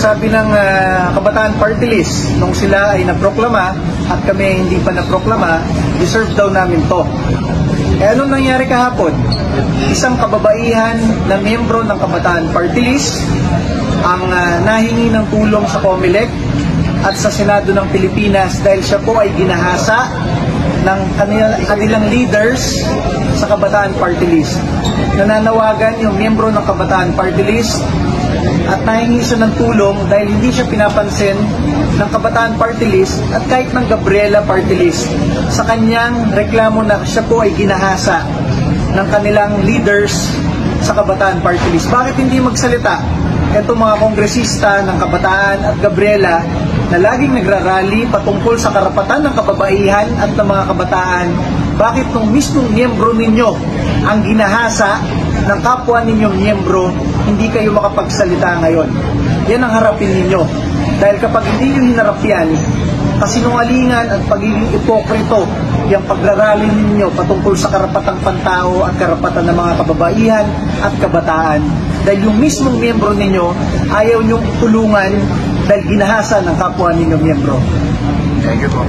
sabi ng Kabataan Party List, nung sila ay naproklama at kami hindi pa naproklama, deserve daw namin to. Eh anong nangyari kahapon? Isang kababaihan na miyembro ng Kabataan Party List ang nahingi ng tulong sa COMELEC at sa Senado ng Pilipinas dahil siya po ay ginahasa ng kanilang leaders sa Kabataan Party List. Nananawagan yung miyembro ng Kabataan Party List at nahingi siya ng tulong dahil hindi siya pinapansin ng Kabataan Party List at kahit ng Gabriela Party List sa kanyang reklamo na siya po ay ginahasa ng kanilang leaders sa Kabataan Party List. Bakit hindi magsalita itong mga kongresista ng Kabataan at Gabriela na laging nagrarally patungkol sa karapatan ng kababaihan at ng mga kabataan? Bakit nung mismong miyembro ninyo ang ginahasa ng kapwa ninyong miyembro, hindi kayo makapagsalita ngayon? Yan ang harapin ninyo. Dahil kapag hindi nyo hinarap yan, kasinungalingan at pagiging ipokrito yung pagrarally ninyo patungkol sa karapatang pantao at karapatan ng mga kababaihan at kabataan. Dahil yung mismong miyembro ninyo, ayaw nyong tulungan dahil ginahasa ng kapwa ninyong miyembro. Thank you po.